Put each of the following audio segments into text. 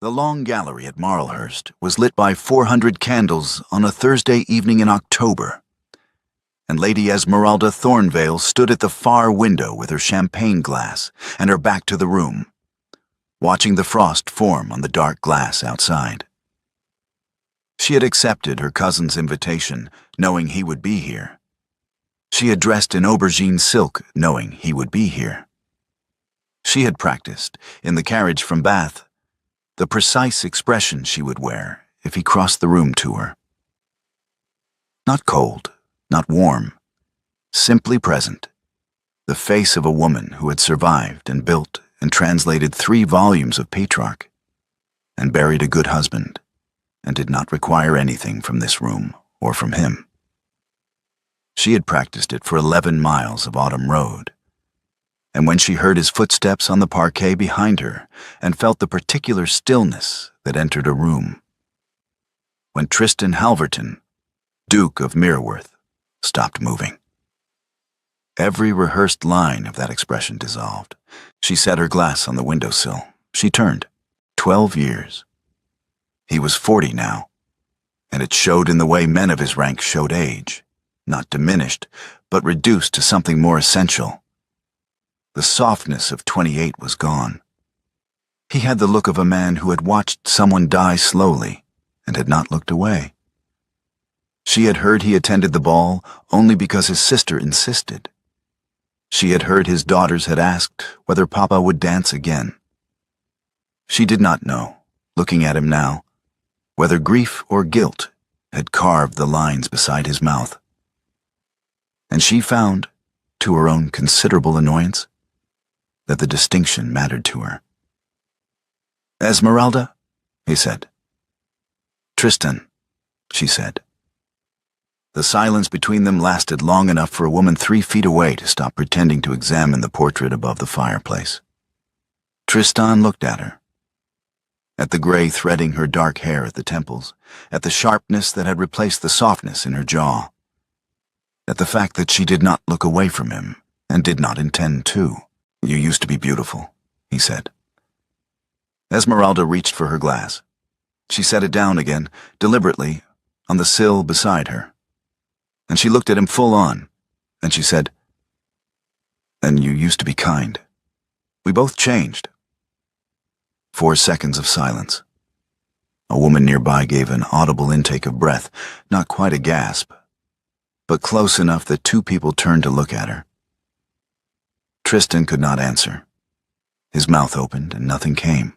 The long gallery at Marlhurst was lit by 400 candles on a Thursday evening in October, and Lady Esmeralda Thornvale stood at the far window with her champagne glass and her back to the room, watching the frost form on the dark glass outside. She had accepted her cousin's invitation, knowing he would be here. She had dressed in aubergine silk, knowing he would be here. She had practiced, in the carriage from Bath, the precise expression she would wear if he crossed the room to her. Not cold, not warm, simply present, the face of a woman who had survived and built and translated 3 volumes of Petrarch, and buried a good husband, and did not require anything from this room or from him. She had practiced it for 11 miles of autumn road, and when she heard his footsteps on the parquet behind her and felt the particular stillness that entered a room, when Tristan Halverton, Duke of Merworth, stopped moving. Every rehearsed line of that expression dissolved. She set her glass on the windowsill. She turned. 12 years. He was 40 now, and it showed in the way men of his rank showed age, not diminished, but reduced to something more essential. The softness of 28 was gone. He had the look of a man who had watched someone die slowly and had not looked away. She had heard he attended the ball only because his sister insisted. She had heard his daughters had asked whether Papa would dance again. She did not know, looking at him now, whether grief or guilt had carved the lines beside his mouth. And she found, to her own considerable annoyance, that the distinction mattered to her. "Esmeralda," he said. "Tristan," she said. The silence between them lasted long enough for a woman 3 feet away to stop pretending to examine the portrait above the fireplace. Tristan looked at her, at the gray threading her dark hair at the temples, at the sharpness that had replaced the softness in her jaw, at the fact that she did not look away from him and did not intend to. "You used to be beautiful," he said. Esmeralda reached for her glass. She set it down again, deliberately, on the sill beside her. And she looked at him full on, and she said, "And you used to be kind. We both changed." 4 seconds of silence. A woman nearby gave an audible intake of breath, not quite a gasp, but close enough that 2 people turned to look at her. Tristan could not answer. His mouth opened and nothing came.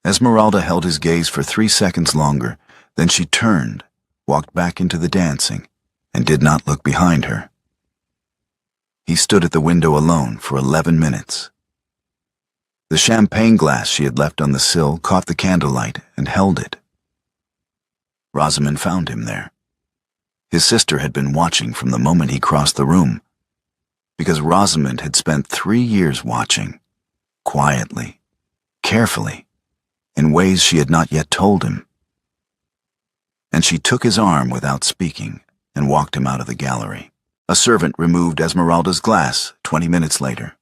Esmeralda held his gaze for 3 seconds longer, then she turned, walked back into the dancing, and did not look behind her. He stood at the window alone for 11 minutes. The champagne glass she had left on the sill caught the candlelight and held it. Rosamond found him there. His sister had been watching from the moment he crossed the room, because Rosamond had spent 3 years watching, quietly, carefully, in ways she had not yet told him. And she took his arm without speaking and walked him out of the gallery. A servant removed Esmeralda's glass 20 minutes later.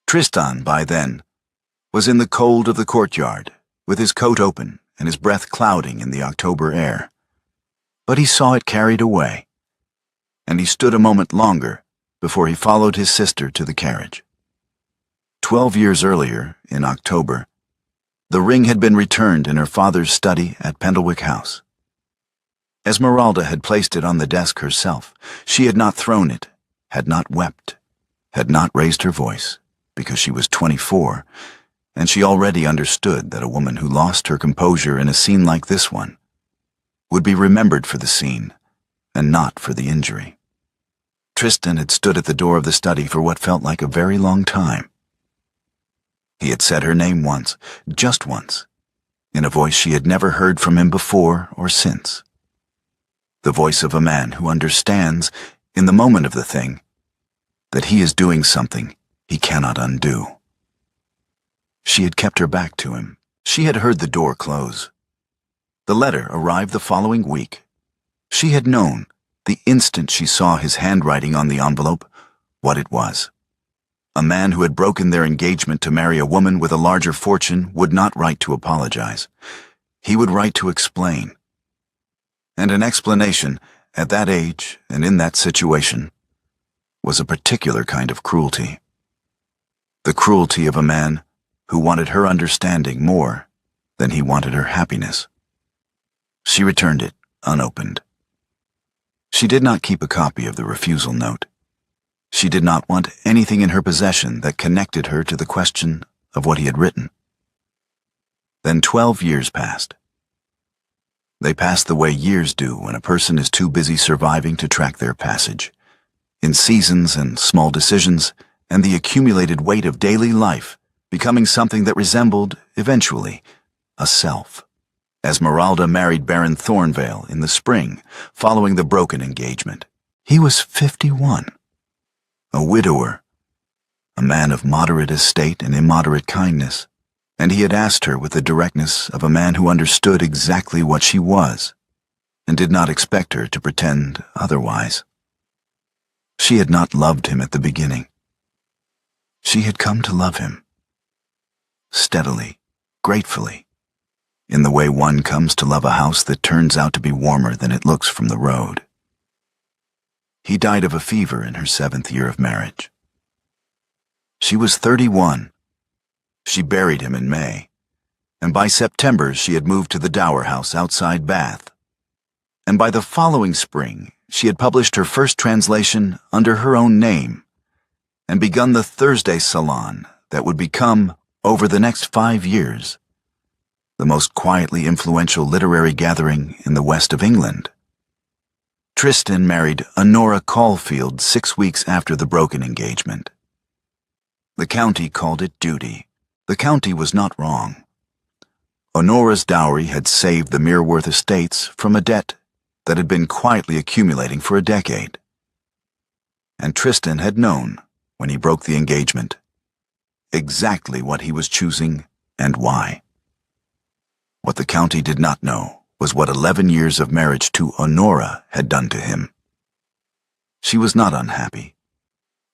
Tristan, by then, was in the cold of the courtyard, with his coat open and his breath clouding in the October air. But he saw it carried away, and he stood a moment longer before he followed his sister to the carriage. 12 years earlier, in October, the ring had been returned in her father's study at Pendlewick House. Esmeralda had placed it on the desk herself. She had not thrown it, had not wept, had not raised her voice, because she was 24, and she already understood that a woman who lost her composure in a scene like this one would be remembered for the scene, and not for the injury. Tristan had stood at the door of the study for what felt like a very long time. He had said her name once, just once, in a voice she had never heard from him before or since. The voice of a man who understands, in the moment of the thing, that he is doing something he cannot undo. She had kept her back to him. She had heard the door close. The letter arrived the following week. She had known, the instant she saw his handwriting on the envelope, what it was. A man who had broken their engagement to marry a woman with a larger fortune would not write to apologize. He would write to explain. And an explanation, at that age and in that situation, was a particular kind of cruelty. The cruelty of a man who wanted her understanding more than he wanted her happiness. She returned it, unopened. She did not keep a copy of the refusal note. She did not want anything in her possession that connected her to the question of what he had written. Then 12 years passed. They passed the way years do when a person is too busy surviving to track their passage, in seasons and small decisions, and the accumulated weight of daily life becoming something that resembled, eventually, a self. Esmeralda married Baron Thornvale in the spring, following the broken engagement. He was 51, a widower, a man of moderate estate and immoderate kindness, and he had asked her with the directness of a man who understood exactly what she was, and did not expect her to pretend otherwise. She had not loved him at the beginning. She had come to love him, steadily, gratefully, in the way one comes to love a house that turns out to be warmer than it looks from the road. He died of a fever in her 7th year of marriage. She was 31. She buried him in May, and by September she had moved to the dower house outside Bath. And by the following spring she had published her first translation under her own name, and begun the Thursday Salon that would become, over the next 5 years, the most quietly influential literary gathering in the west of England. Tristan married Honora Caulfield 6 weeks after the broken engagement. The county called it duty. The county was not wrong. Honora's dowry had saved the Mereworth estates from a debt that had been quietly accumulating for a decade. And Tristan had known, when he broke the engagement, exactly what he was choosing and why. What the county did not know was what 11 years of marriage to Honora had done to him. She was not unhappy.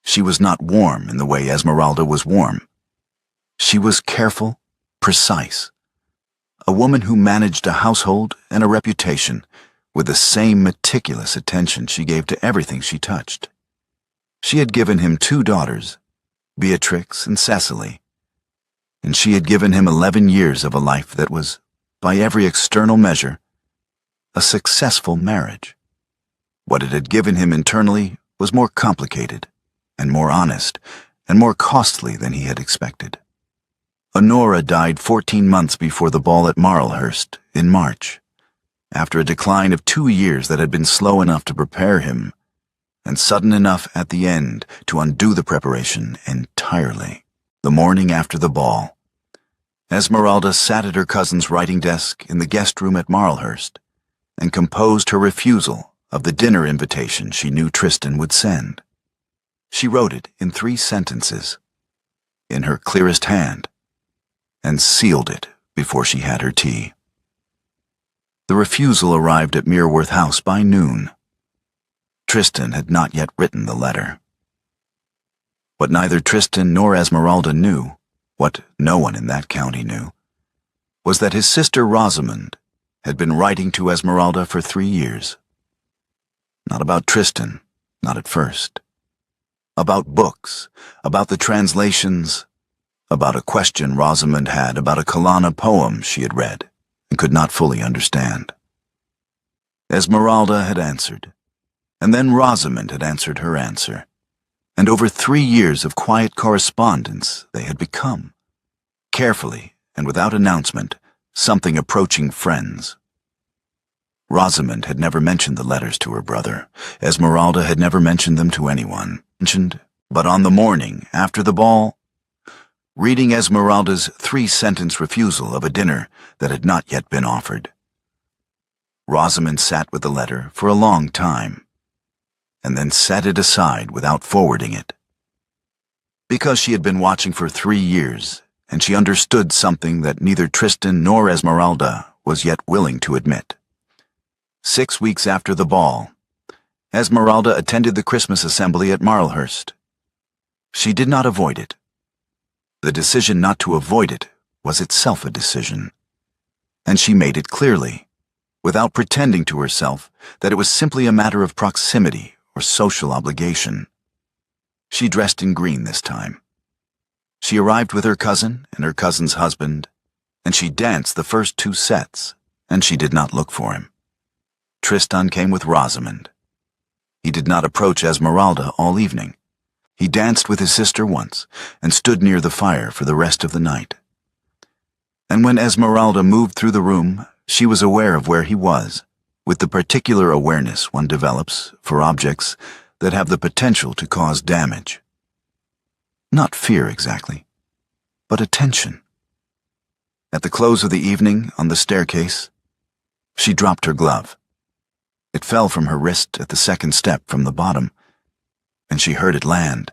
She was not warm in the way Esmeralda was warm. She was careful, precise, a woman who managed a household and a reputation with the same meticulous attention she gave to everything she touched. She had given him 2 daughters, Beatrix and Cecily, and she had given him 11 years of a life that was, by every external measure, a successful marriage. What it had given him internally was more complicated, and more honest, and more costly than he had expected. Honora died 14 months before the ball at Marlhurst, in March, after a decline of 2 years that had been slow enough to prepare him, and sudden enough at the end to undo the preparation entirely. The morning after the ball, Esmeralda sat at her cousin's writing desk in the guest room at Marlhurst and composed her refusal of the dinner invitation she knew Tristan would send. She wrote it in 3 sentences, in her clearest hand, and sealed it before she had her tea. The refusal arrived at Mereworth House by noon. Tristan had not yet written the letter. What neither Tristan nor Esmeralda knew, what no one in that county knew, was that his sister Rosamond had been writing to Esmeralda for 3 years. Not about Tristan, not at first. About books, about the translations, about a question Rosamond had about a Kalana poem she had read and could not fully understand. Esmeralda had answered, and then Rosamond had answered her answer, and over 3 years of quiet correspondence they had become, carefully and without announcement, something approaching friends. Rosamond had never mentioned the letters to her brother. Esmeralda had never mentioned them to anyone. But on the morning after the ball, reading Esmeralda's 3-sentence refusal of a dinner that had not yet been offered, Rosamond sat with the letter for a long time, and then set it aside without forwarding it. Because she had been watching for 3 years, and she understood something that neither Tristan nor Esmeralda was yet willing to admit. 6 weeks after the ball, Esmeralda attended the Christmas assembly at Marlhurst. She did not avoid it. The decision not to avoid it was itself a decision, and she made it clearly, without pretending to herself that it was simply a matter of proximity or social obligation. She dressed in green this time. She arrived with her cousin and her cousin's husband, and she danced the first 2 sets, and she did not look for him. Tristan came with Rosamond. He did not approach Esmeralda all evening. He danced with his sister once and stood near the fire for the rest of the night. And when Esmeralda moved through the room, she was aware of where he was, with the particular awareness one develops for objects that have the potential to cause damage. Not fear exactly, but attention. At the close of the evening, on the staircase, she dropped her glove. It fell from her wrist at the second step from the bottom, and she heard it land,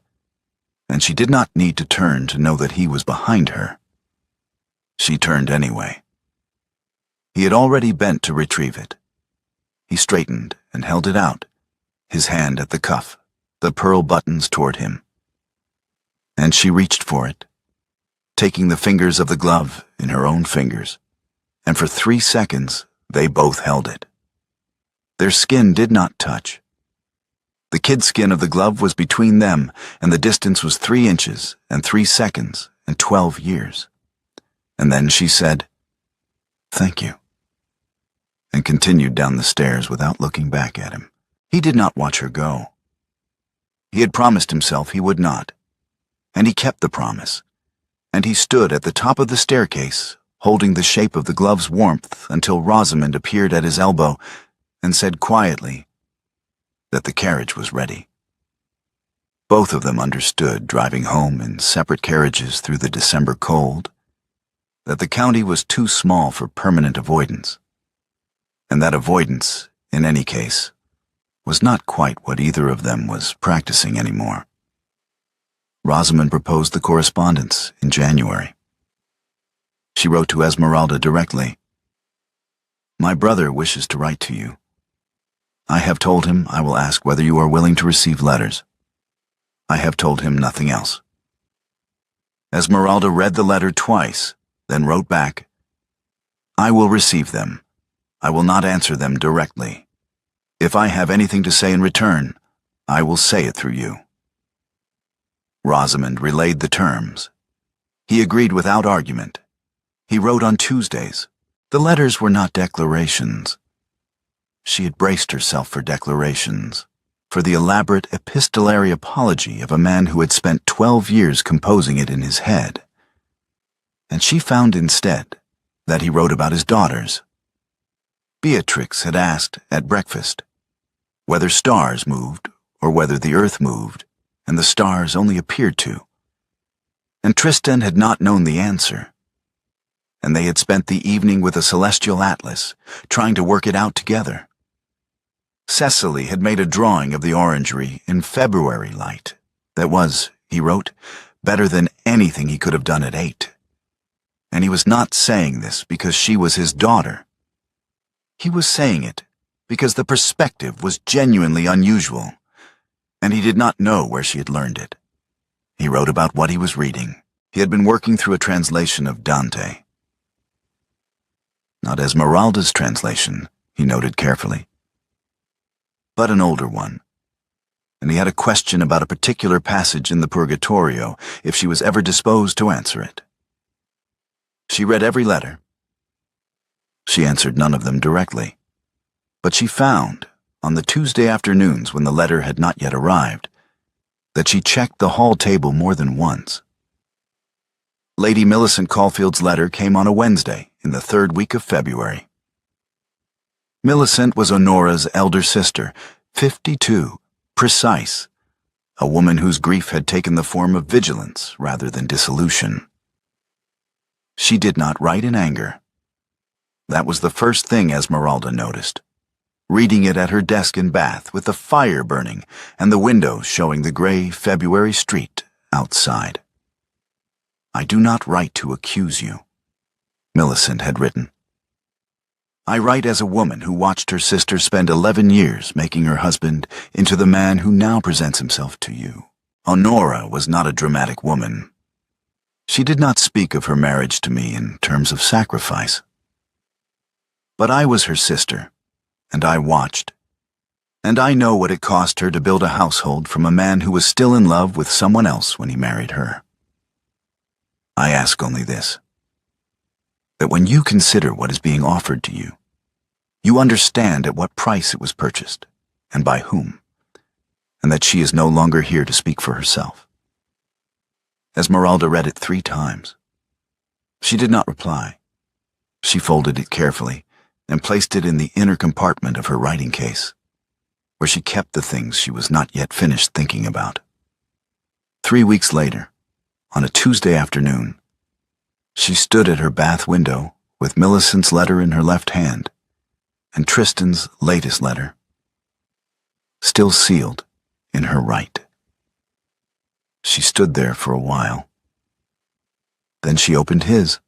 and she did not need to turn to know that he was behind her. She turned anyway. He had already bent to retrieve it. He straightened and held it out, his hand at the cuff, the pearl buttons toward him. And she reached for it, taking the fingers of the glove in her own fingers, and for 3 seconds they both held it. Their skin did not touch. The kid skin of the glove was between them, and the distance was 3 inches and 3 seconds and 12 years. And then she said, "Thank you," and continued down the stairs without looking back at him. He did not watch her go. He had promised himself he would not, and he kept the promise, and he stood at the top of the staircase, holding the shape of the glove's warmth until Rosamond appeared at his elbow and said quietly that the carriage was ready. Both of them understood, driving home in separate carriages through the December cold, that the county was too small for permanent avoidance, and that avoidance, in any case, was not quite what either of them was practicing anymore. Rosamond proposed the correspondence in January. She wrote to Esmeralda directly, "My brother wishes to write to you. I have told him I will ask whether you are willing to receive letters. I have told him nothing else." Esmeralda read the letter twice, then wrote back, "I will receive them. I will not answer them directly. If I have anything to say in return, I will say it through you." Rosamond relayed the terms. He agreed without argument. He wrote on Tuesdays. The letters were not declarations. She had braced herself for declarations, for the elaborate epistolary apology of a man who had spent 12 years composing it in his head. And she found instead that he wrote about his daughters. Beatrix had asked at breakfast whether stars moved or whether the earth moved, and the stars only appeared to. And Tristan had not known the answer, and they had spent the evening with a celestial atlas, trying to work it out together. Cecily had made a drawing of the orangery in February light that was, he wrote, better than anything he could have done at 8. And he was not saying this because she was his daughter. He was saying it because the perspective was genuinely unusual, and he did not know where she had learned it. He wrote about what he was reading. He had been working through a translation of Dante. Not Esmeralda's translation, he noted carefully, but an older one. And he had a question about a particular passage in the Purgatorio, if she was ever disposed to answer it. She read every letter. She answered none of them directly, but she found, on the Tuesday afternoons when the letter had not yet arrived, that she checked the hall table more than once. Lady Millicent Caulfield's letter came on a Wednesday in the 3rd week of February. Millicent was Honora's elder sister, 52, precise, a woman whose grief had taken the form of vigilance rather than dissolution. She did not write in anger. That was the first thing Esmeralda noticed, reading it at her desk in Bath with the fire burning and the windows showing the gray February street outside. "I do not write to accuse you," Millicent had written. "I write as a woman who watched her sister spend 11 years making her husband into the man who now presents himself to you. Honora was not a dramatic woman. She did not speak of her marriage to me in terms of sacrifice. But I was her sister, and I watched. And I know what it cost her to build a household from a man who was still in love with someone else when he married her. I ask only this, that when you consider what is being offered to you, you understand at what price it was purchased, and by whom, and that she is no longer here to speak for herself. Esmeralda read it 3 times. She did not reply. She folded it carefully and placed it in the inner compartment of her writing case, where she kept the things she was not yet finished thinking about. 3 weeks later, on a Tuesday afternoon, she stood at her bath window with Millicent's letter in her left hand and Tristan's latest letter, still sealed, in her right. She stood there for a while. Then she opened his.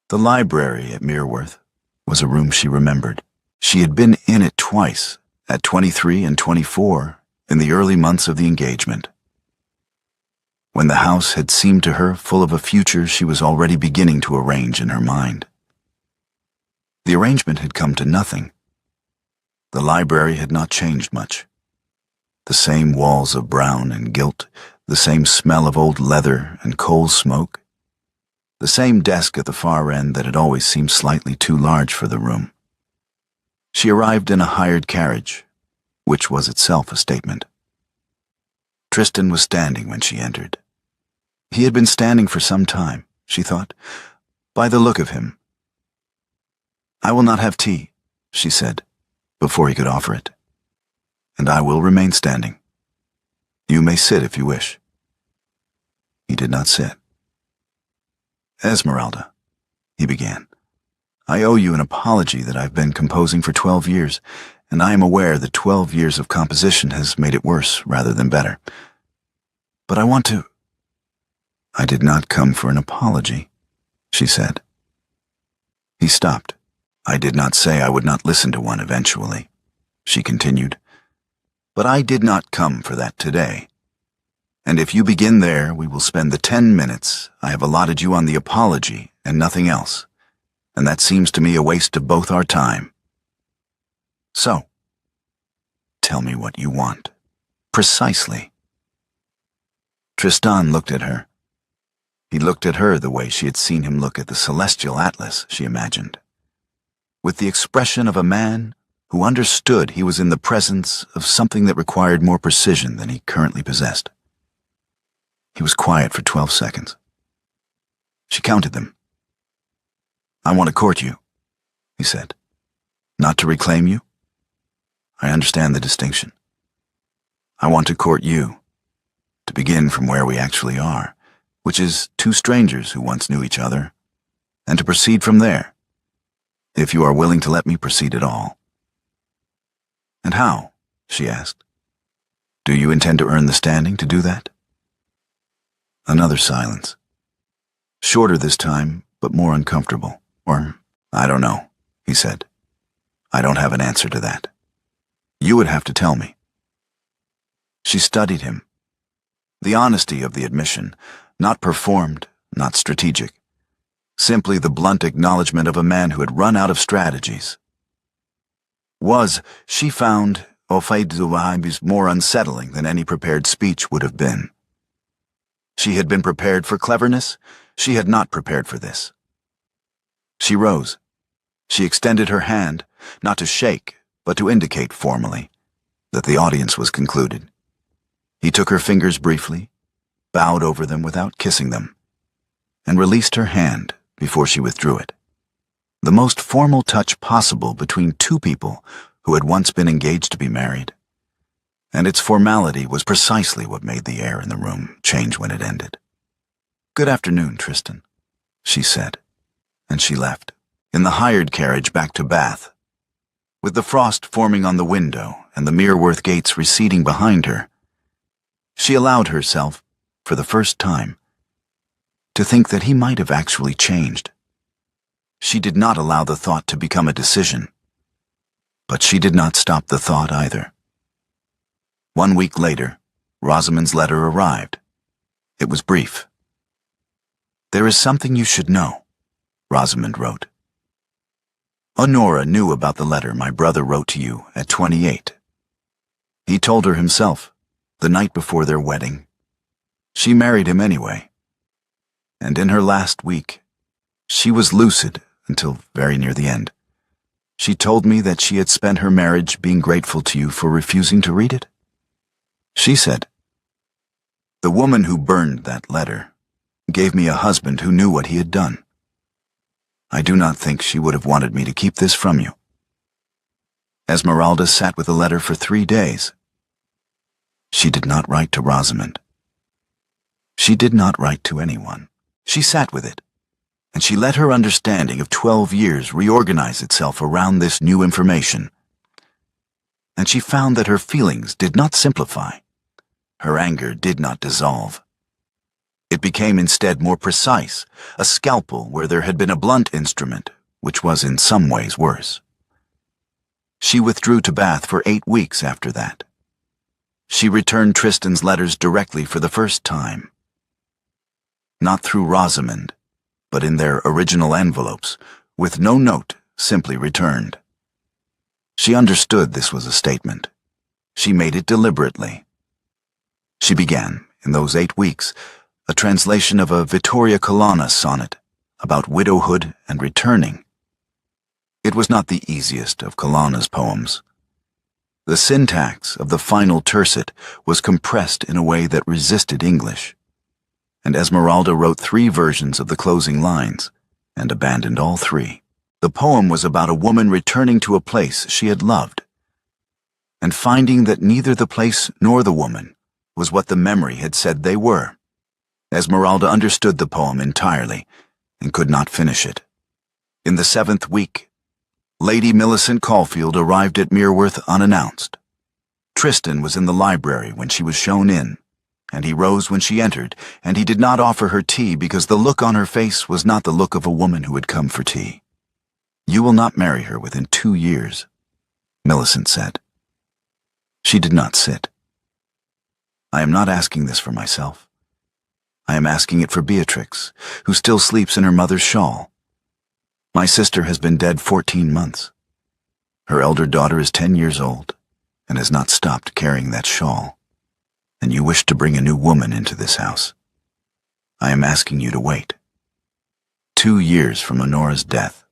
The library at Mereworth was a room she remembered. She had been in it twice, at 23 and 24, in the early months of the engagement, when the house had seemed to her full of a future she was already beginning to arrange in her mind. The arrangement had come to nothing. The library had not changed much. The same walls of brown and gilt, the same smell of old leather and coal smoke, the same desk at the far end that had always seemed slightly too large for the room. She arrived in a hired carriage, which was itself a statement. Tristan was standing when she entered. He had been standing for some time, she thought, by the look of him. "I will not have tea," she said, before he could offer it. "And I will remain standing. You may sit if you wish." He did not sit. "Esmeralda," he began, "I owe you an apology that I've been composing for 12 years, and I am aware that 12 years of composition has made it worse rather than better. But I want to—" "I did not come for an apology," she said. He stopped. "I did not say I would not listen to one eventually," she continued. "But I did not come for that today. And if you begin there, we will spend the 10 minutes I have allotted you on the apology and nothing else, and that seems to me a waste of both our time. So, tell me what you want. Precisely." Tristan looked at her. He looked at her the way she had seen him look at the celestial atlas, she imagined, with the expression of a man who understood he was in the presence of something that required more precision than he currently possessed. He was quiet for 12 seconds. She counted them. "I want to court you," he said. "Not to reclaim you. I understand the distinction. I want to court you, to begin from where we actually are, which is 2 strangers who once knew each other, and to proceed from there, if you are willing to let me proceed at all." "And how?" she asked. "Do you intend to earn the standing to do that?" Another silence. Shorter this time, but more uncomfortable. "Or, I don't know," he said. "I don't have an answer to that. You would have to tell me." She studied him. The honesty of the admission, not performed, not strategic, simply the blunt acknowledgement of a man who had run out of strategies, was, she found, au fait de vibes, more unsettling than any prepared speech would have been. She had been prepared for cleverness. She had not prepared for this. She rose. She extended her hand, not to shake, but to indicate formally that the audience was concluded. He took her fingers briefly, bowed over them without kissing them, and released her hand before she withdrew it. The most formal touch possible between 2 people who had once been engaged to be married. And its formality was precisely what made the air in the room change when it ended. "Good afternoon, Tristan," she said, and she left, in the hired carriage back to Bath. With the frost forming on the window and the Mereworth gates receding behind her, she allowed herself, for the first time, to think that he might have actually changed. She did not allow the thought to become a decision, but she did not stop the thought either. 1 week later, Rosamond's letter arrived. It was brief. "There is something you should know," Rosamond wrote. "Honora knew about the letter my brother wrote to you at 28. He told her himself, the night before their wedding. She married him anyway. And in her last week, she was lucid until very near the end. She told me that she had spent her marriage being grateful to you for refusing to read it. She said, 'The woman who burned that letter gave me a husband who knew what he had done. I do not think she would have wanted me to keep this from you.' Esmeralda sat with the letter for 3 days. She did not write to Rosamond. She did not write to anyone. She sat with it, and she let her understanding of 12 years reorganize itself around this new information. And she found that her feelings did not simplify. Her anger did not dissolve. It became instead more precise, a scalpel where there had been a blunt instrument, which was in some ways worse. She withdrew to Bath for 8 weeks after that. She returned Tristan's letters directly for the first time. Not through Rosamond, but in their original envelopes, with no note, simply returned. She understood this was a statement. She made it deliberately. She began, in those 8 weeks, a translation of a Vittoria Colonna sonnet about widowhood and returning. It was not the easiest of Colonna's poems. The syntax of the final tercet was compressed in a way that resisted English, and Esmeralda wrote 3 versions of the closing lines and abandoned all 3. The poem was about a woman returning to a place she had loved, and finding that neither the place nor the woman was what the memory had said they were. Esmeralda understood the poem entirely and could not finish it. In the 7th week, Lady Millicent Caulfield arrived at Mereworth unannounced. Tristan was in the library when she was shown in, and he rose when she entered, and he did not offer her tea because the look on her face was not the look of a woman who had come for tea. "You will not marry her within 2 years," Millicent said. She did not sit. "I am not asking this for myself. I am asking it for Beatrix, who still sleeps in her mother's shawl. My sister has been dead 14 months. Her elder daughter is 10 years old and has not stopped carrying that shawl. And you wish to bring a new woman into this house. I am asking you to wait. 2 years from Honora's death.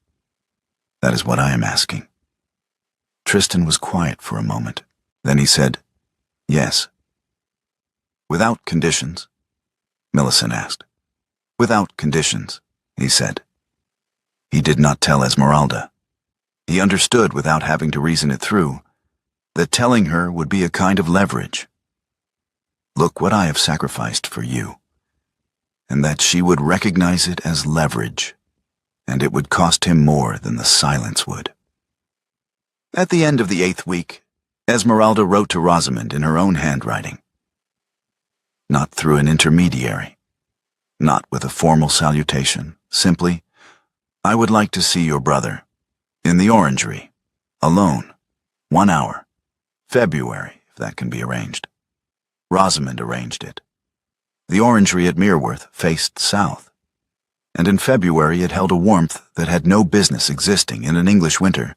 That is what I am asking." Tristan was quiet for a moment. Then he said, "Yes." "Without conditions?" Millicent asked. "Without conditions," he said. He did not tell Esmeralda. He understood, without having to reason it through, that telling her would be a kind of leverage. Look what I have sacrificed for you. And that she would recognize it as leverage, and it would cost him more than the silence would. At the end of the 8th week, Esmeralda wrote to Rosamond in her own handwriting. Not through an intermediary, not with a formal salutation, simply, "I would like to see your brother, in the orangery, alone, 1 hour, February, if that can be arranged." Rosamond arranged it. The orangery at Mereworth faced south, and in February it held a warmth that had no business existing in an English winter.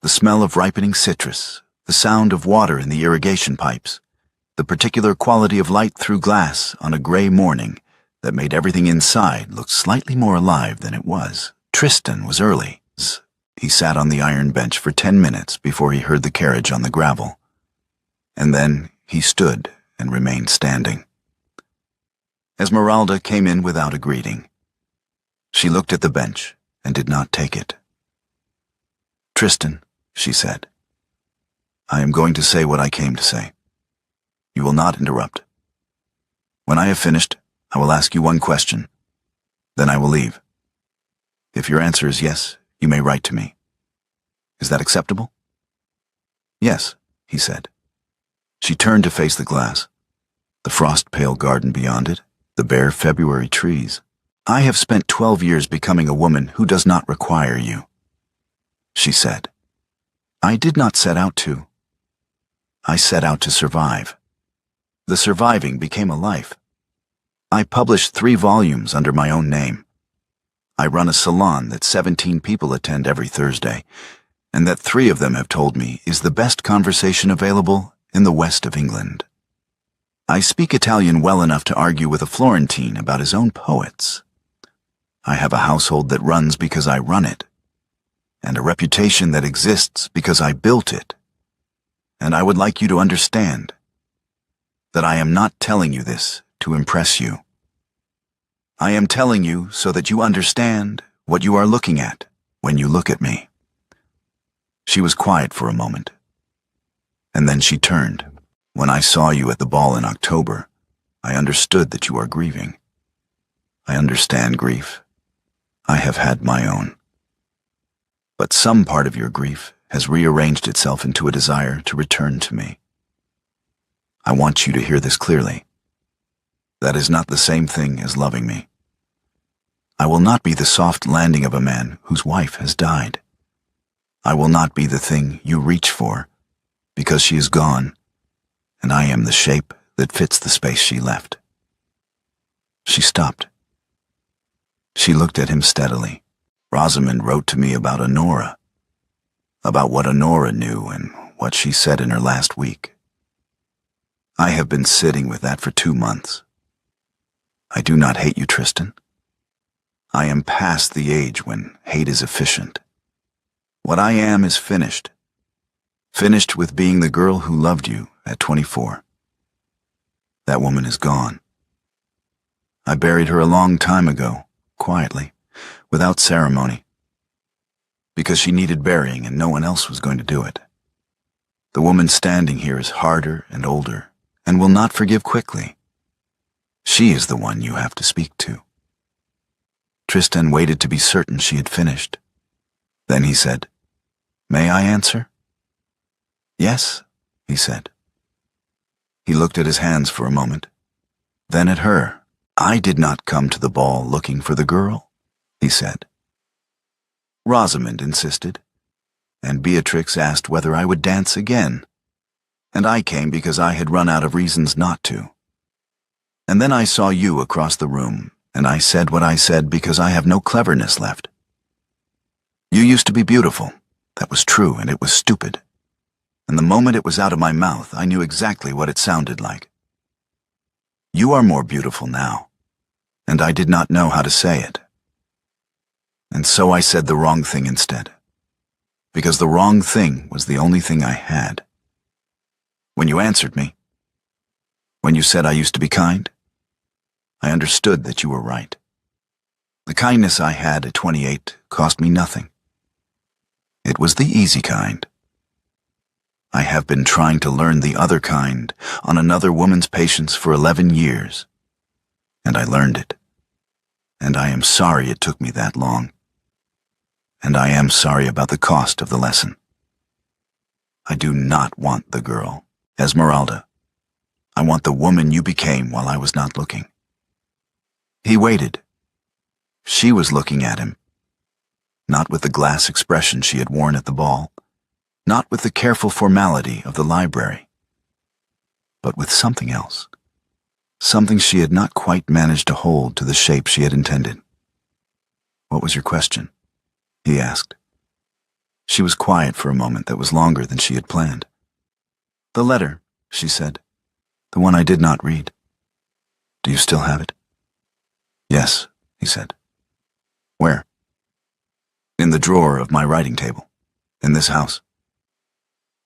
The smell of ripening citrus, the sound of water in the irrigation pipes, the particular quality of light through glass on a gray morning that made everything inside look slightly more alive than it was. Tristan was early. He sat on the iron bench for 10 minutes before he heard the carriage on the gravel, and then he stood and remained standing. Esmeralda came in without a greeting. She looked at the bench and did not take it. "Tristan," she said, "I am going to say what I came to say. You will not interrupt. When I have finished, I will ask you one question. Then I will leave. If your answer is yes, you may write to me. Is that acceptable?" "Yes," he said. She turned to face the glass, the frost-pale garden beyond it, the bare February trees. "I have spent 12 years becoming a woman who does not require you," she said. "I did not set out to. I set out to survive. The surviving became a life. I published 3 volumes under my own name. I run a salon that 17 people attend every Thursday, and that 3 of them have told me is the best conversation available in the west of England. I speak Italian well enough to argue with a Florentine about his own poets. I have a household that runs because I run it, and a reputation that exists because I built it. And I would like you to understand that I am not telling you this to impress you. I am telling you so that you understand what you are looking at when you look at me. She was quiet for a moment, and then she turned. When I saw you at the ball in October, I understood that you are grieving. I understand grief. I have had my own. But some part of your grief has rearranged itself into a desire to return to me. I want you to hear this clearly. That is not the same thing as loving me. I will not be the soft landing of a man whose wife has died. I will not be the thing you reach for, because she is gone, and I am the shape that fits the space she left. She stopped. She looked at him steadily. Rosamond wrote to me about Honora, about what Honora knew and what she said in her last week. I have been sitting with that for 2 months. I do not hate you, Tristan. I am past the age when hate is efficient. What I am is finished. Finished with being the girl who loved you at 24. That woman is gone. I buried her a long time ago, quietly, without ceremony, because she needed burying and no one else was going to do it. The woman standing here is harder and older and will not forgive quickly. She is the one you have to speak to. Tristan waited to be certain she had finished. Then he said, "May I answer?" "Yes," he said. He looked at his hands for a moment, then at her. "I did not come to the ball looking for the girl," he said. Rosamond insisted, and Beatrix asked whether I would dance again, and I came because I had run out of reasons not to. And then I saw you across the room, and I said what I said because I have no cleverness left. You used to be beautiful. That was true, and it was stupid. And the moment it was out of my mouth, I knew exactly what it sounded like. You are more beautiful now, and I did not know how to say it. And so I said the wrong thing instead, because the wrong thing was the only thing I had. When you answered me, when you said I used to be kind, I understood that you were right. The kindness I had at 28 cost me nothing. It was the easy kind. I have been trying to learn the other kind on another woman's patience for 11 years, and I learned it. And I am sorry it took me that long. And I am sorry about the cost of the lesson. I do not want the girl, Esmeralda. I want the woman you became while I was not looking. He waited. She was looking at him, not with the glass expression she had worn at the ball, not with the careful formality of the library, but with something else, something she had not quite managed to hold to the shape she had intended. "What was your question?" he asked. She was quiet for a moment that was longer than she had planned. "The letter," she said, "the one I did not read. Do you still have it?" "Yes," he said. "Where?" "In the drawer of my writing table, in this house."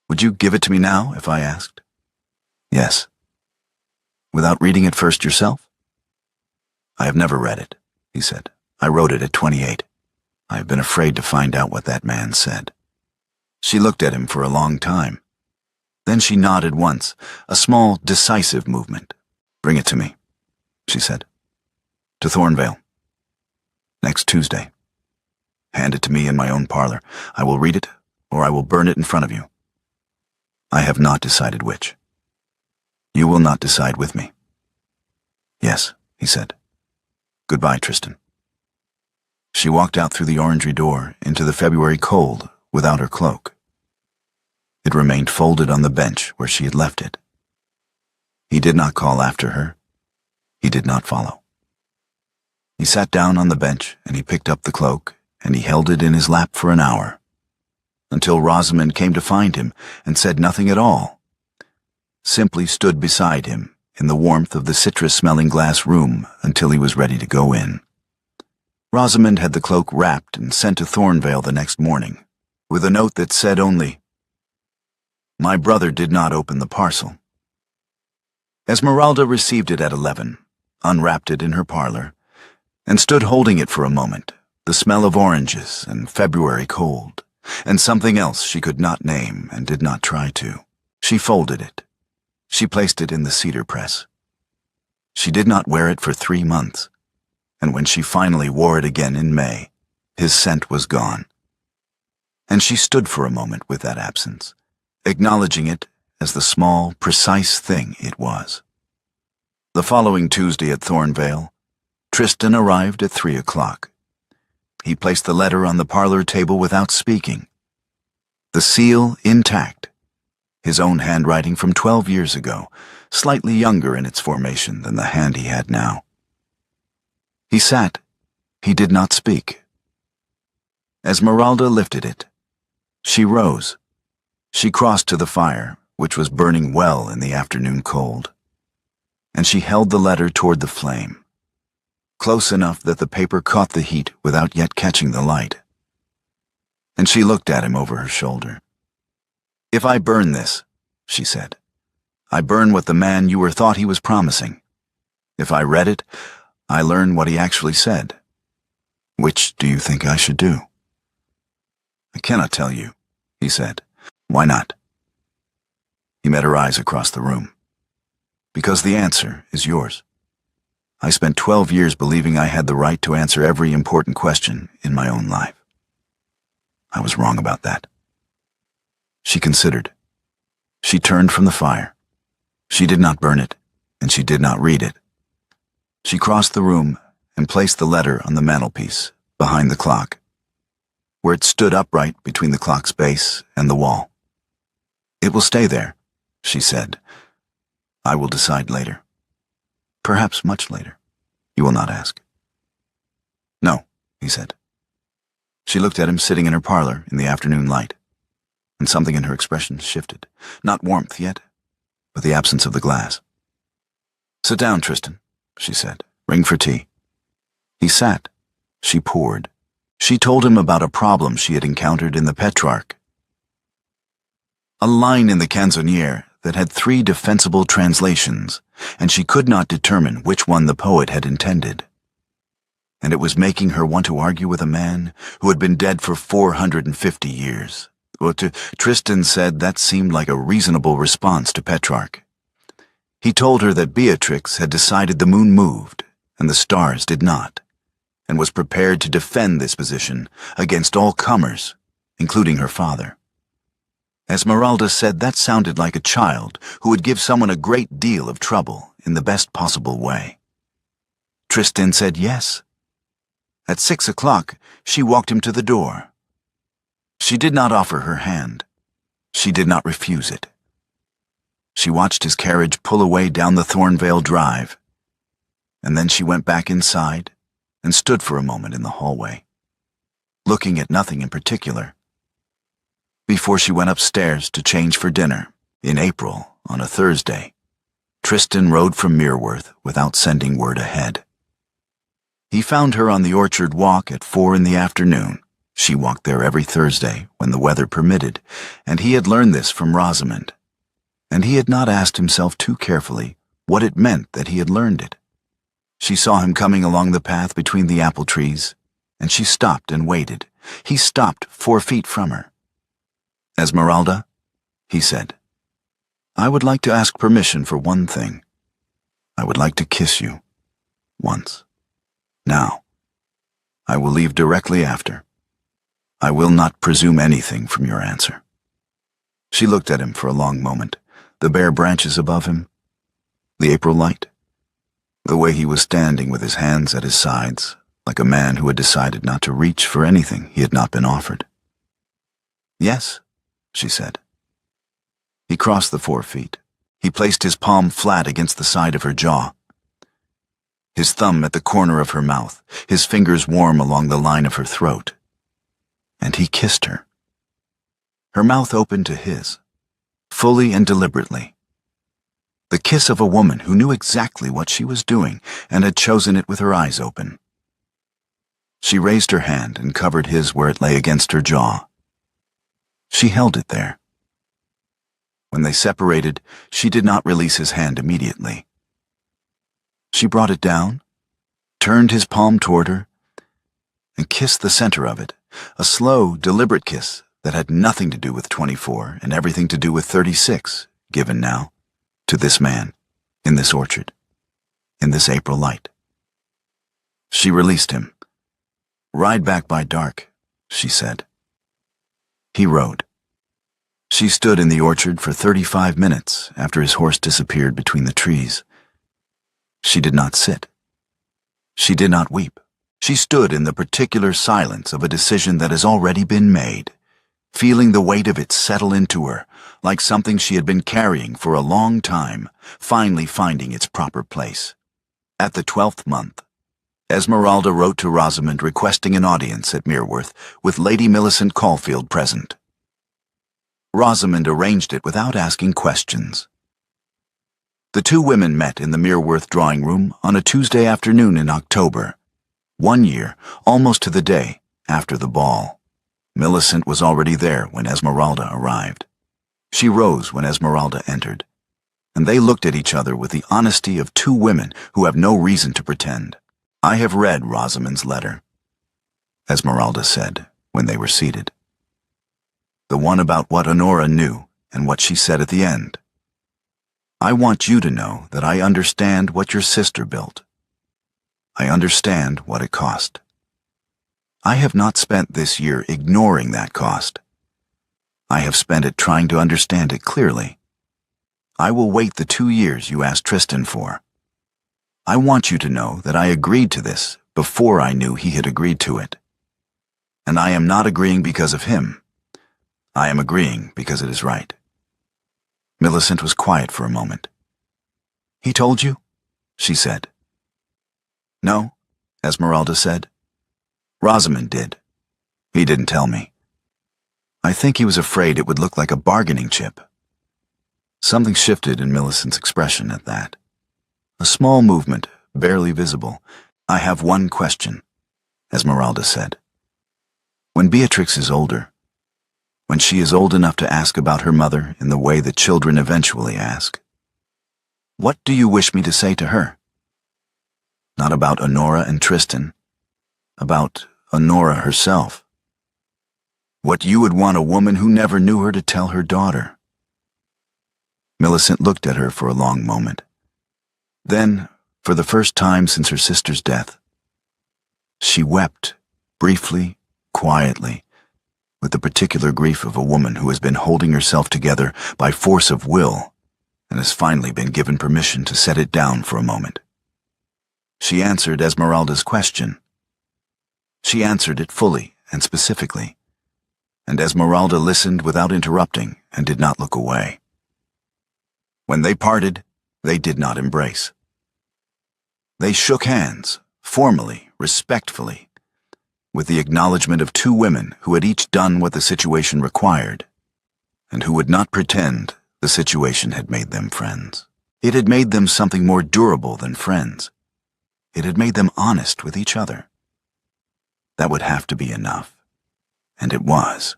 "Would you give it to me now, if I asked?" "Yes." "Without reading it first yourself?" "I have never read it," he said. "I wrote it at 28. I have been afraid to find out what that man said." She looked at him for a long time. Then she nodded once, a small, decisive movement. "Bring it to me," she said. "To Thornvale. Next Tuesday. Hand it to me in my own parlor. I will read it, or I will burn it in front of you. I have not decided which. You will not decide with me." "Yes," he said. "Goodbye, Tristan." She walked out through the orangery door into the February cold without her cloak. It remained folded on the bench where she had left it. He did not call after her. He did not follow. He sat down on the bench and he picked up the cloak and he held it in his lap for an hour, until Rosamond came to find him and said nothing at all, simply stood beside him in the warmth of the citrus-smelling glass room until he was ready to go in. Rosamond had the cloak wrapped and sent to Thornvale the next morning, with a note that said only, "My brother did not open the parcel." Esmeralda received it at 11, unwrapped it in her parlor, and stood holding it for a moment, the smell of oranges and February cold, and something else she could not name and did not try to. She folded it. She placed it in the cedar press. She did not wear it for 3 months, and when she finally wore it again in May, his scent was gone. And she stood for a moment with that absence, acknowledging it as the small, precise thing it was. The following Tuesday at Thornvale, Tristan arrived at 3 o'clock. He placed the letter on the parlor table without speaking. The seal intact, his own handwriting from 12 years ago, slightly younger in its formation than the hand he had now. He sat. He did not speak. Esmeralda lifted it. She rose. She crossed to the fire, which was burning well in the afternoon cold, and she held the letter toward the flame, close enough that the paper caught the heat without yet catching the light. And she looked at him over her shoulder. "If I burn this," she said, "I burn what the man you were thought he was promising. If I read it, I learn what he actually said. Which do you think I should do?" "I cannot tell you," he said. "Why not?" He met her eyes across the room. "Because the answer is yours. I spent 12 years believing I had the right to answer every important question in my own life. I was wrong about that." She considered. She turned from the fire. She did not burn it, and she did not read it. She crossed the room and placed the letter on the mantelpiece, behind the clock, where it stood upright between the clock's base and the wall. "It will stay there," she said. "I will decide later. Perhaps much later. You will not ask." "No," he said. She looked at him sitting in her parlor in the afternoon light, and something in her expression shifted. Not warmth yet, but the absence of the glass. "Sit down, Tristan," she said. "Ring for tea." He sat. She poured. She told him about a problem she had encountered in the Petrarch. A line in the canzoniere that had 3 defensible translations, and she could not determine which one the poet had intended. And it was making her want to argue with a man who had been dead for 450 years. Well, Tristan said that seemed like a reasonable response to Petrarch. He told her that Beatrix had decided the moon moved, and the stars did not, and was prepared to defend this position against all comers, including her father. Esmeralda said that sounded like a child who would give someone a great deal of trouble in the best possible way. Tristan said yes. At 6 o'clock, she walked him to the door. She did not offer her hand. She did not refuse it. She watched his carriage pull away down the Thornvale Drive, and then she went back inside and stood for a moment in the hallway, looking at nothing in particular, before she went upstairs to change for dinner. In April, on a Thursday, Tristan rode from Mereworth without sending word ahead. He found her on the orchard walk at 4 in the afternoon. She walked there every Thursday when the weather permitted, and he had learned this from Rosamond, and he had not asked himself too carefully what it meant that he had learned it. She saw him coming along the path between the apple trees, and she stopped and waited. He stopped 4 feet from her. "Esmeralda," he said, "I would like to ask permission for one thing. I would like to kiss you. Once. Now. I will leave directly after. I will not presume anything from your answer." She looked at him for a long moment, the bare branches above him, the April light, the way he was standing with his hands at his sides, like a man who had decided not to reach for anything he had not been offered. "Yes," she said. He crossed the 4 feet. He placed his palm flat against the side of her jaw, his thumb at the corner of her mouth, his fingers warm along the line of her throat. And he kissed her. Her mouth opened to his, fully and deliberately. The kiss of a woman who knew exactly what she was doing and had chosen it with her eyes open. She raised her hand and covered his where it lay against her jaw. She held it there. When they separated, she did not release his hand immediately. She brought it down, turned his palm toward her, and kissed the center of it, a slow, deliberate kiss that had nothing to do with 24 and everything to do with 36, given now, to this man, in this orchard, in this April light. She released him. "Ride back by dark," she said. He rode. She stood in the orchard for 35 minutes after his horse disappeared between the trees. She did not sit. She did not weep. She stood in the particular silence of a decision that has already been made, feeling the weight of it settle into her, like something she had been carrying for a long time, finally finding its proper place. At the 12th month, Esmeralda wrote to Rosamond requesting an audience at Mereworth with Lady Millicent Caulfield present. Rosamond arranged it without asking questions. The two women met in the Mereworth drawing room on a Tuesday afternoon in October, 1 year, almost to the day, after the ball. Millicent was already there when Esmeralda arrived. She rose when Esmeralda entered, and they looked at each other with the honesty of two women who have no reason to pretend. "I have read Rosamond's letter," Esmeralda said when they were seated. "The one about what Honora knew and what she said at the end. I want you to know that I understand what your sister built. I understand what it cost. I have not spent this year ignoring that cost. I have spent it trying to understand it clearly. I will wait the 2 years you asked Tristan for. I want you to know that I agreed to this before I knew he had agreed to it. And I am not agreeing because of him. I am agreeing because it is right." Millicent was quiet for a moment. "He told you?" she said. "No," Esmeralda said. "Rosamond did. He didn't tell me. I think he was afraid it would look like a bargaining chip." Something shifted in Millicent's expression at that. A small movement, barely visible. "I have one question," Esmeralda said. "When Beatrix is older, when she is old enough to ask about her mother in the way that children eventually ask, what do you wish me to say to her? Not about Honora and Tristan, about Honora herself. What you would want a woman who never knew her to tell her daughter." Millicent looked at her for a long moment. Then, for the first time since her sister's death, she wept, briefly, quietly, with the particular grief of a woman who has been holding herself together by force of will and has finally been given permission to set it down for a moment. She answered Esmeralda's question. She answered it fully and specifically, and Esmeralda listened without interrupting and did not look away. When they parted, they did not embrace. They shook hands, formally, respectfully, with the acknowledgement of two women who had each done what the situation required, and who would not pretend the situation had made them friends. It had made them something more durable than friends. It had made them honest with each other. That would have to be enough, and it was.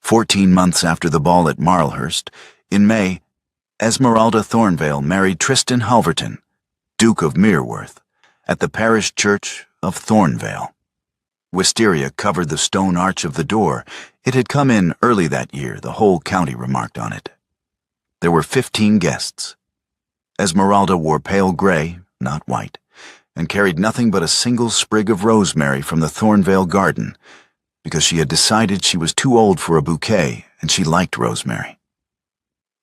14 months after the ball at Marlhurst, in May, Esmeralda Thornvale married Tristan Halverton, Duke of Mereworth, at the parish church of Thornvale. Wisteria covered the stone arch of the door. It had come in early that year, the whole county remarked on it. There were 15 guests. Esmeralda wore pale gray, not white, and carried nothing but a single sprig of rosemary from the Thornvale garden, because she had decided she was too old for a bouquet and she liked rosemary.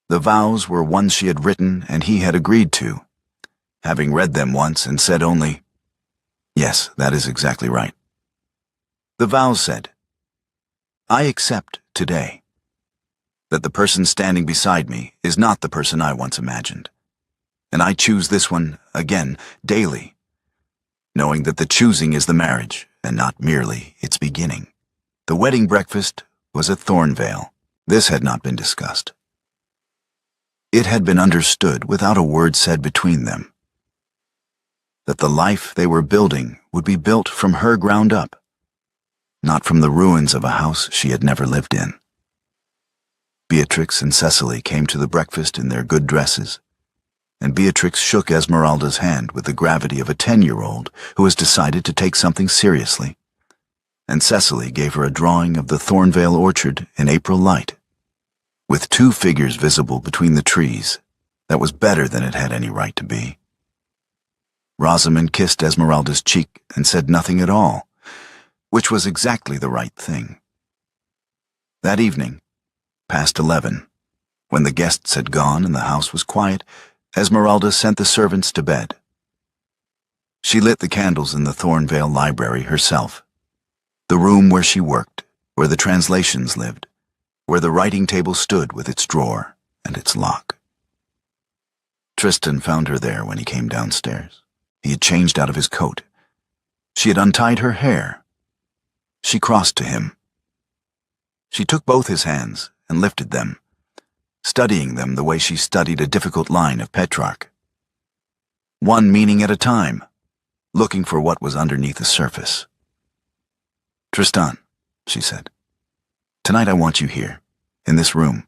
The vows were ones she had written and he had agreed to, having read them once and said only, "Yes, that is exactly right." The vows said, "I accept today that the person standing beside me is not the person I once imagined. And I choose this one, again, daily, knowing that the choosing is the marriage, and not merely its beginning. The wedding breakfast was at Thornvale. This had not been discussed. It had been understood, without a word said between them, that the life they were building would be built from her ground up, not from the ruins of a house she had never lived in. Beatrix and Cecily came to the breakfast in their good dresses, and Beatrix shook Esmeralda's hand with the gravity of a 10-year-old who has decided to take something seriously, and Cecily gave her a drawing of the Thornvale orchard in April light, with 2 figures visible between the trees. That was better than it had any right to be. Rosamond kissed Esmeralda's cheek and said nothing at all, which was exactly the right thing. That evening, past 11, when the guests had gone and the house was quiet, Esmeralda sent the servants to bed. She lit the candles in the Thornvale library herself, the room where she worked, where the translations lived, where the writing table stood with its drawer and its lock. Tristan found her there when he came downstairs. He had changed out of his coat. She had untied her hair. She crossed to him. She took both his hands and lifted them, studying them the way she studied a difficult line of Petrarch. One meaning at a time, looking for what was underneath the surface. "Tristan," she said, "tonight I want you here, in this room,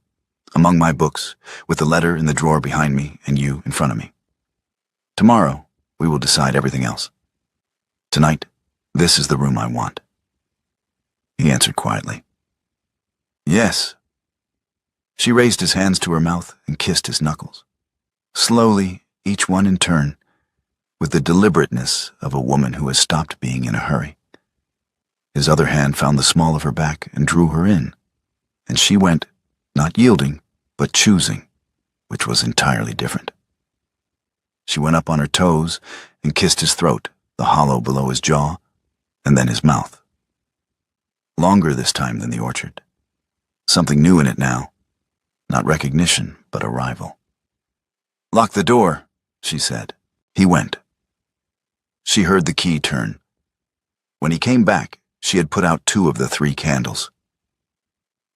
among my books, with the letter in the drawer behind me and you in front of me. Tomorrow, we will decide everything else. Tonight, this is the room I want." He answered quietly, "Yes." She raised his hands to her mouth and kissed his knuckles, slowly, each one in turn, with the deliberateness of a woman who has stopped being in a hurry. His other hand found the small of her back and drew her in, and she went, not yielding, but choosing, which was entirely different. She went up on her toes and kissed his throat, the hollow below his jaw, and then his mouth. Longer this time than the orchard. Something new in it now. Not recognition, but arrival. "Lock the door," she said. He went. She heard the key turn. When he came back, she had put out 2 of the 3 candles.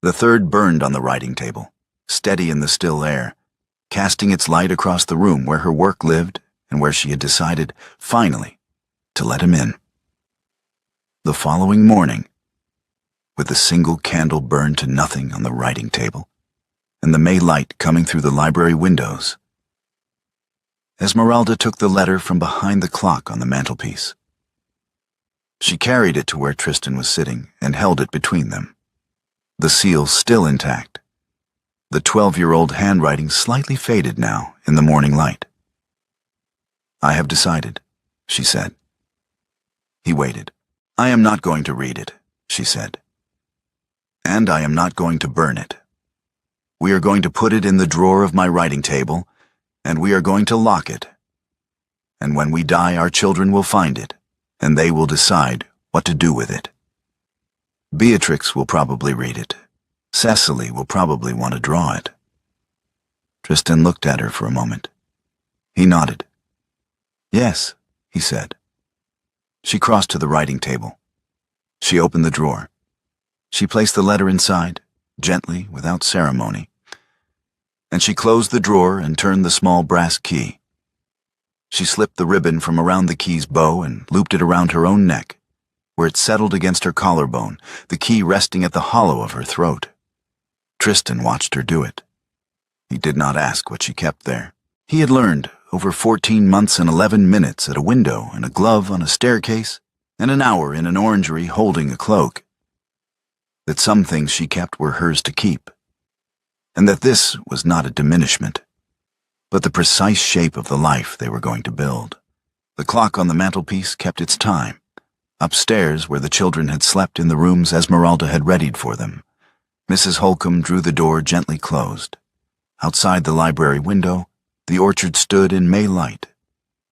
The third burned on the writing table, steady in the still air, casting its light across the room where her work lived and where she had decided, finally, to let him in. The following morning, with the single candle burned to nothing on the writing table, and the May light coming through the library windows, Esmeralda took the letter from behind the clock on the mantelpiece. She carried it to where Tristan was sitting and held it between them, the seal still intact, the 12-year-old handwriting slightly faded now in the morning light. "I have decided," she said. He waited. "I am not going to read it," she said. "And I am not going to burn it. We are going to put it in the drawer of my writing table, and we are going to lock it. And when we die, our children will find it, and they will decide what to do with it. Beatrix will probably read it. Cecily will probably want to draw it." Tristan looked at her for a moment. He nodded. "Yes," he said. She crossed to the writing table. She opened the drawer. She placed the letter inside, gently, without ceremony, and she closed the drawer and turned the small brass key. She slipped the ribbon from around the key's bow and looped it around her own neck, where it settled against her collarbone, the key resting at the hollow of her throat. Tristan watched her do it. He did not ask what she kept there. He had learned, over 14 months and 11 minutes at a window and a glove on a staircase, and an hour in an orangery holding a cloak, that some things she kept were hers to keep, and that this was not a diminishment, but the precise shape of the life they were going to build. The clock on the mantelpiece kept its time. Upstairs, where the children had slept in the rooms Esmeralda had readied for them, Mrs. Holcomb drew the door gently closed. Outside the library window, the orchard stood in May light,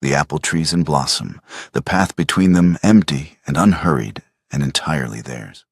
the apple trees in blossom, the path between them empty and unhurried and entirely theirs.